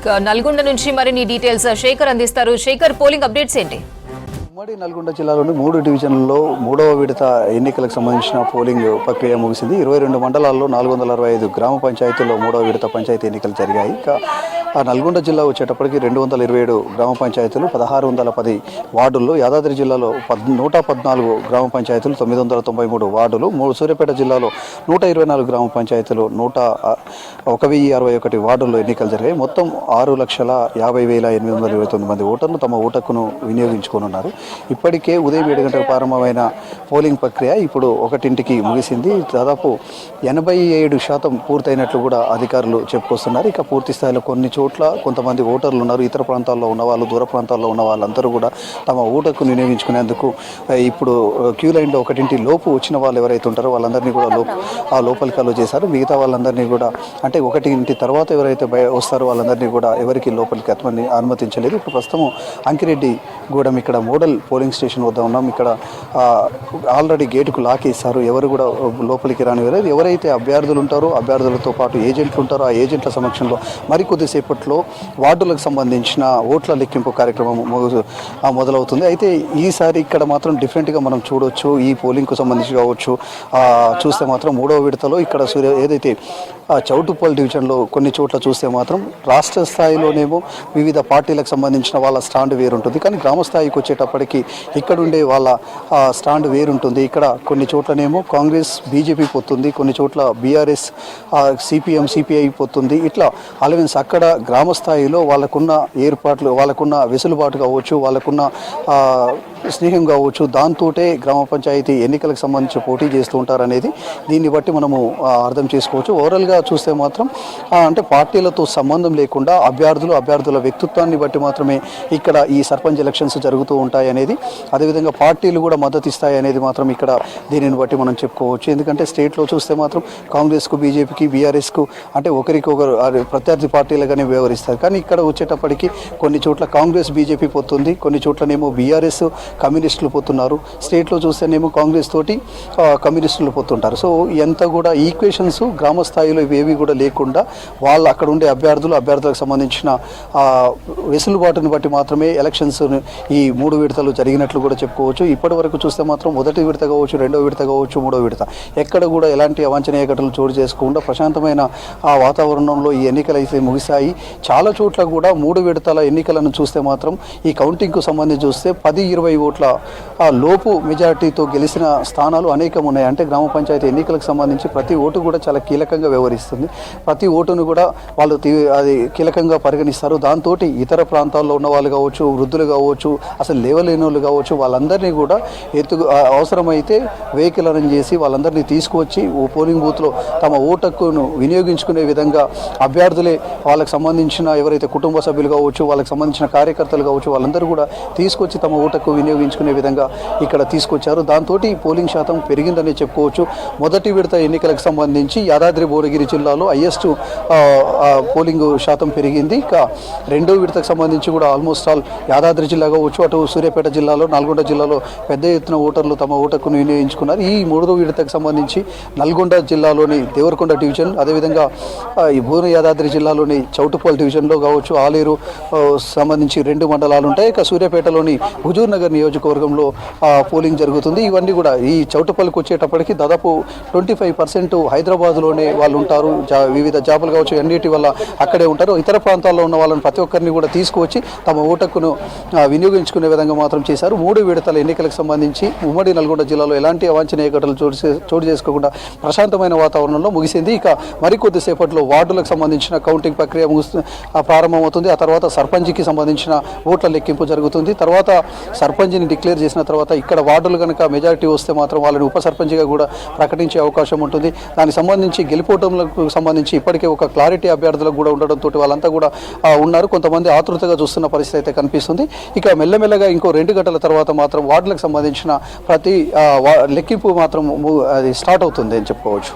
నల్గొండ నుంచి మరిన్ని డీటెయిల్స్ శేఖర్ అందిస్తారు. శేఖర్, పోలింగ్ అప్డేట్స్ ఏంటి? ఉమ్మడి నల్గొండ జిల్లాలోని 3 డివిజన్లలో 3వ విడత ఎన్నికలకు సంబంధించిన పోలింగ్ ప్రక్రియ ముగిసింది. 22 మండలాల్లో 465 గ్రామ పంచాయతీల్లో 3వ విడత పంచాయతీ ఎన్నికలు జరిగాయి. ఇక నల్గొండ జిల్లా వచ్చేటప్పటికి 227 గ్రామ పంచాయతీలు, 1610 వార్డుల్లో, యాదాద్రి జిల్లాలో 114 గ్రామ పంచాయతీలు, 993 వార్డులు, సూర్యాపేట జిల్లాలో 124 గ్రామ పంచాయతీలు, 1061 వార్డుల్లో ఎన్నికలు జరిగాయి. మొత్తం 6,50,829 మంది ఓటర్లు తమ ఓటు హక్కును వినియోగించుకోనున్నారు. ఇప్పటికే ఉదయం 7 గంటలకు ప్రారంభమైన పోలింగ్ ప్రక్రియ ఇప్పుడు 1ంటికి ముగిసింది. దాదాపు 87% పూర్తయినట్లు కూడా అధికారులు చెప్పుకొస్తున్నారు. ఇక పూర్తి స్థాయిలో కొన్ని చోట్ల కొంతమంది ఓటర్లు ఉన్నారు. ఇతర ప్రాంతాల్లో ఉన్న వాళ్ళు, దూర ప్రాంతాల్లో ఉన్న వాళ్ళందరూ కూడా తమ ఓటుకు వినియోగించుకునేందుకు ఇప్పుడు క్యూ లైన్లో 1ంటి లోపు వచ్చిన వాళ్ళు ఎవరైతే ఉంటారో వాళ్ళందరినీ కూడా లోపలికి అలో చేశారు. మిగతా వాళ్ళందరినీ కూడా అంటే 1ంటి తర్వాత ఎవరైతే వస్తారో వాళ్ళందరినీ కూడా ఎవరికి లోపలికి అనుమతించలేదు. ఇప్పుడు ప్రస్తుతం అంకిరెడ్డి గూడెం ఇక్కడ మోడల్ పోలింగ్ స్టేషన్ వద్ద ఉన్నాం. ఇక్కడ ఆల్రెడీ గేటుకు లాకేస్తారు. ఎవరు కూడా లోపలికి రానివ్వలేదు. ఎవరైతే అభ్యర్థులు ఉంటారో అభ్యర్థులతో పాటు ఏజెంట్లు ఉంటారో ఆ ఏజెంట్ల సమక్షంలో మరికొద్దిసేపట్లో వార్డులకు సంబంధించిన ఓట్ల లెక్కింపు కార్యక్రమం మొదలవుతుంది. అయితే ఈసారి ఇక్కడ మాత్రం డిఫరెంట్గా మనం చూడవచ్చు. ఈ పోలింగ్కు సంబంధించి కావచ్చు చూస్తే మాత్రం 3వ విడతలో ఇక్కడ ఏదైతే చౌటుప్పల్ డివిజన్లో కొన్ని చోట్ల చూస్తే మాత్రం రాష్ట్ర స్థాయిలోనేమో వివిధ పార్టీలకు సంబంధించిన వాళ్ళ స్టాండ్ వేరుంటుంది. కానీ గ్రామ స్థాయికి వచ్చేటప్పటికి ఇక్కడుండే వాళ్ళ స్టాండ్ వేరుంటుంది. ఇక్కడ కొన్ని చోట్లనేమో కాంగ్రెస్ బీజేపీ పొత్తుంది, కొన్ని చోట్ల బీఆర్ఎస్ సిపిఎం సిపిఐ పొత్తుంది. ఇట్లా అలవెన్స్ అక్కడ గ్రామ స్థాయిలో వాళ్ళకున్న ఏర్పాట్లు, వాళ్ళకున్న వెసులుబాటు కావచ్చు, వాళ్ళకున్న స్నేహం కావచ్చు, దాంతోటే గ్రామ పంచాయతీ ఎన్నికలకు సంబంధించి పోటీ చేస్తూ ఉంటారనేది దీన్ని బట్టి మనము అర్థం చేసుకోవచ్చు. ఓవరాల్గా చూస్తే మాత్రం అంటే పార్టీలతో సంబంధం లేకుండా అభ్యర్థుల వ్యక్తిత్వాన్ని బట్టి మాత్రమే ఇక్కడ ఈ సర్పంచ్ ఎలక్షన్స్ జరుగుతూ ఉంటాయి అనేది, అదేవిధంగా పార్టీలు కూడా మద్దతు ఇస్తాయి అనేది మాత్రం ఇక్కడ దీనిని బట్టి మనం చెప్పుకోవచ్చు. ఎందుకంటే స్టేట్లో చూస్తే మాత్రం కాంగ్రెస్కు బీజేపీకి బీఆర్ఎస్కు అంటే ఒకరికొకరు ప్రత్యర్థి పార్టీలుగానే వ్యవహరిస్తారు. కానీ ఇక్కడ వచ్చేటప్పటికి కొన్ని చోట్ల కాంగ్రెస్ బీజేపీ పొత్తుంది, కొన్ని చోట్లనేమో బీఆర్ఎస్ కమ్యూనిస్టులు పొత్తున్నారు. స్టేట్లో చూస్తేనేమో కాంగ్రెస్ తోటి కమ్యూనిస్టులు పొత్తుంటారు. సో ఎంత కూడా ఈక్వేషన్స్ గ్రామ స్థాయిలో ఇవేవి కూడా లేకుండా వాళ్ళు అక్కడ ఉండే అభ్యర్థులకు సంబంధించిన వెసులుబాటును బట్టి మాత్రమే ఎలక్షన్స్ ఈ 3 విడతలు జరిగినట్లు కూడా చెప్పుకోవచ్చు. ఇప్పటి వరకు చూస్తే మాత్రం 1వ విడత కావచ్చు, 2వ విడత కావచ్చు, 3వ విడత ఎక్కడ కూడా ఎలాంటి అవాంఛనీయ ఘటనలు చోటు చేసుకోకుండా ప్రశాంతమైన ఆ వాతావరణంలో ఈ ఎన్నికలు అయితే ముగిశాయి. చాలా చోట్ల కూడా 3 విడతల ఎన్నికలను చూస్తే మాత్రం ఈ కౌంటింగ్కు సంబంధించి చూస్తే 10-20 ఓట్ల లోపు మెజారిటీతో గెలిచిన స్థానాలు అనేకం ఉన్నాయి. అంటే గ్రామ పంచాయతీ ఎన్నికలకు సంబంధించి ప్రతి ఓటు కూడా చాలా కీలకంగా వ్యవహరిస్తుంది. ప్రతి ఓటును కూడా వాళ్ళు అది కీలకంగా పరిగణిస్తారు. దాంతో ఇతర ప్రాంతాల్లో ఉన్న వాళ్ళు కావచ్చు, వృద్ధులు కావచ్చు, అసలు లేవలేని వాళ్ళు కావచ్చు, వాళ్ళందరినీ కూడా అవసరమైతే వెహికల్ అరేంజ్ చేసి వాళ్ళందరినీ తీసుకువచ్చి పోలింగ్ బూత్లో తమ ఓటు హక్కును వినియోగించుకునే విధంగా అభ్యర్థులే వాళ్ళకి సంబంధించిన ఎవరైతే కుటుంబ సభ్యులు కావచ్చు, వాళ్ళకి సంబంధించిన కార్యకర్తలు కావచ్చు, వాళ్ళందరూ కూడా తీసుకొచ్చి తమ ఓటు హక్కు వినియోగించుకునే విధంగా ఇక్కడ తీసుకొచ్చారు. దాంతో పోలింగ్ శాతం పెరిగిందని చెప్పుకోవచ్చు. 1వ విడత ఎన్నికలకు సంబంధించి యాదాద్రి భువనగిరి జిల్లాలో హైయెస్ట్ పోలింగ్ శాతం పెరిగింది. ఇక 2వ విడతకు సంబంధించి కూడా ఆల్మోస్ట్ ఆల్ యాదాద్రి జిల్లా కావచ్చు, అటు సూర్యాపేట జిల్లాలో, నల్గొండ జిల్లాలో పెద్ద ఎత్తున ఓటర్లు తమ ఓటు హక్కును వినియోగించుకున్నారు. ఈ 3వ విడతకు సంబంధించి నల్గొండ జిల్లాలోని దేవరకొండ డివిజన్, అదేవిధంగా ఈ భువన యాదాద్రి జిల్లాలోని చౌటుప్పల్ డివిజన్లో కావచ్చు, ఆలేరు సంబంధించి 2 మండలాలు ఉంటాయి. ఇక సూర్యాపేటలోని హుజూర్ నగర్ నియోజకవర్గంలో పోలింగ్ జరుగుతుంది. ఇవన్నీ కూడా ఈ చౌటుప్పల్కి వచ్చేటప్పటికి దాదాపు 25% హైదరాబాద్లోనే వాళ్ళు ఉంటారు. వివిధ జాబులు కావచ్చు అన్నిటి వల్ల అక్కడే ఉంటారు. ఇతర ప్రాంతాల్లో ఉన్న వాళ్ళని ప్రతి ఒక్కరిని కూడా తీసుకువచ్చి తమ ఓటు హక్కును వినియోగించుకునే విధంగా మాత్రం చేశారు. 3 విడతల ఎన్నికలకు సంబంధించి ఉమ్మడి నల్గొండ జిల్లాలో ఎలాంటి అవాంఛనీయ ఘటనలు చోటు చేసుకోకుండా ప్రశాంతమైన వాతావరణంలో ముగిసింది. ఇక మరికొద్దిసేపట్లో వార్డులకు సంబంధించిన కౌంటింగ్ ప్రక్రియ ప్రారంభమవుతుంది. ఆ తర్వాత సర్పంచ్కి సంబంధించిన ఓట్ల లెక్కింపు జరుగుతుంది. తర్వాత సర్పంచ్ని డిక్లేర్ చేసిన తర్వాత ఇక్కడ వార్డులు కనుక మెజారిటీ వస్తే మాత్రం వాళ్ళని ఉప సర్పంచ్గా కూడా ప్రకటించే అవకాశం ఉంటుంది. దానికి సంబంధించి గెలుపోవటంలకు సంబంధించి ఇప్పటికే ఒక క్లారిటీ అభ్యర్థులకు కూడా ఉండడంతో వాళ్ళంతా కూడా ఉన్నారు. కొంతమంది ఆతృతగా చూస్తున్న పరిస్థితి అయితే కనిపిస్తుంది. ఇక మెల్లమెల్లగా ఇంకో 2 గంటల తర్వాత మాత్రం వార్డులకు సంబంధించిన ప్రతి లెక్కింపు మాత్రం అది స్టార్ట్ అవుతుంది అని చెప్పుకోవచ్చు.